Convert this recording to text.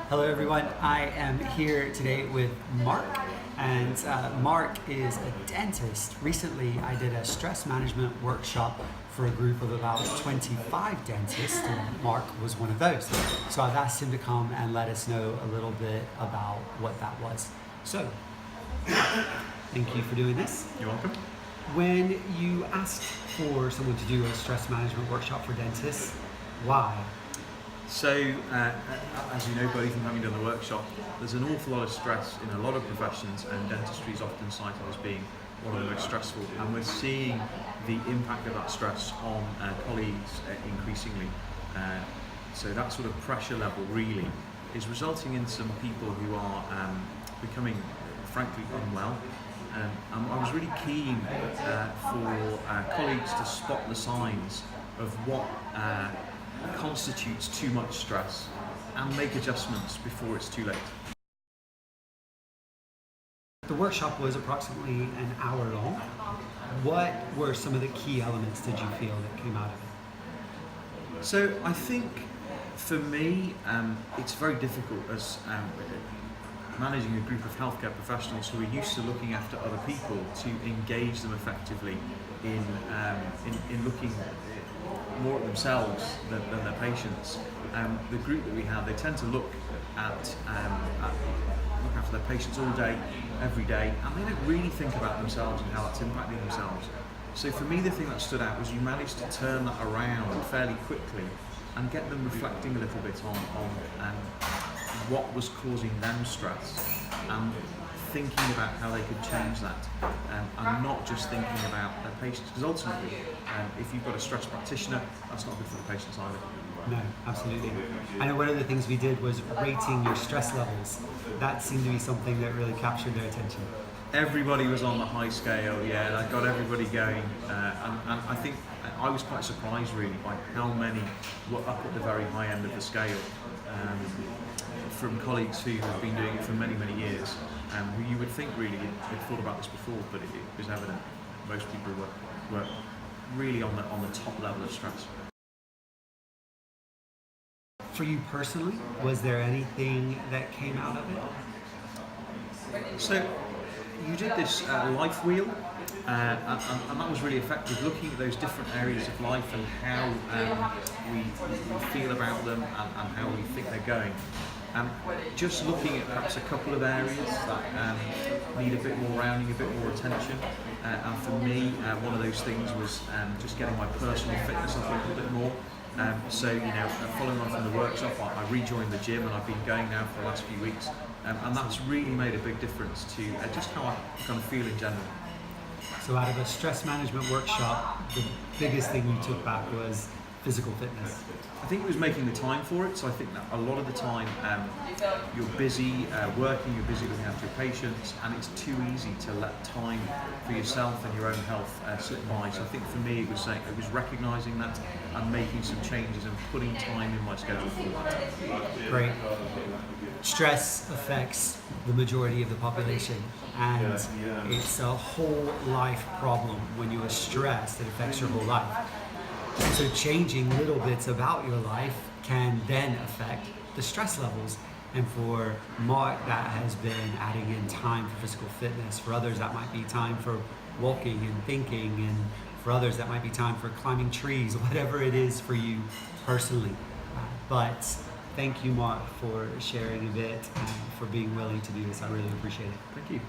Hello everyone, I am here today with Mark, and Mark is a dentist. Recently I did a stress management workshop for a group of about 25 dentists, and Mark was one of those. So I've asked him to come and let us know a little bit about what that was. So, thank you for doing this. You're welcome. When you asked for someone to do a stress management workshop for dentists, why? So, as you know, Buddy, from having done the workshop, there's an awful lot of stress in a lot of professions, and dentistry is often cited as being one of the most stressful. And we're seeing the impact of that stress on colleagues increasingly. So that sort of pressure level really is resulting in some people who are becoming, frankly, unwell. I was really keen for colleagues to spot the signs of what constitutes too much stress and make adjustments before it's too late. The workshop was approximately an hour long. What were some of the key elements did you feel that came out of it? So I think for me it's very difficult as managing a group of healthcare professionals who are used to looking after other people to engage them effectively in looking more at themselves than their patients. The group that we have, they tend to look after their patients all day, every day, and they don't really think about themselves and how that's impacting themselves. So for me, the thing that stood out was you managed to turn that around fairly quickly and get them reflecting a little bit on what was causing them stress and thinking about how they could change that, and not just thinking about their patients, because ultimately if you've got a stress practitioner, that's not good for the patients either. No, absolutely. I know one of the things we did was rating your stress levels. That seemed to be something that really captured their attention. Everybody was on the high scale, yeah, that got everybody going, and I think I was quite surprised really by how many were up at the very high end of the scale, from colleagues who have been doing it for many, many years, who you would think really had thought about this before, but it was evident most people were really on the top level of stress. For you personally, was there anything that came out of it? So you did this life wheel, and that was really effective, looking at those different areas of life and how we feel about them and how we think they're going. Just looking at perhaps a couple of areas that need a bit more rounding, a bit more attention. And for me, one of those things was just getting my personal fitness up a little bit more. So, following on from the workshop, I rejoined the gym, and I've been going now for the last few weeks. And that's really made a big difference to just how I kind of feel in general. So out of a stress management workshop, the biggest thing you took back was physical fitness. I think it was making the time for it. So I think that a lot of the time you're busy working, you're busy looking after your patients, and it's too easy to let time for yourself and your own health slip by. So I think for me it was recognising that and making some changes and putting time in my schedule for that. Great. Stress affects the majority of the population, and it's a whole life problem. When you are stressed, it affects your whole life. So changing little bits about your life can then affect the stress levels. And for Mark, that has been adding in time for physical fitness. For others, that might be time for walking and thinking. And for others, that might be time for climbing trees, whatever it is for you personally. But thank you, Mark, for sharing a bit and for being willing to do this. I really appreciate it. Thank you.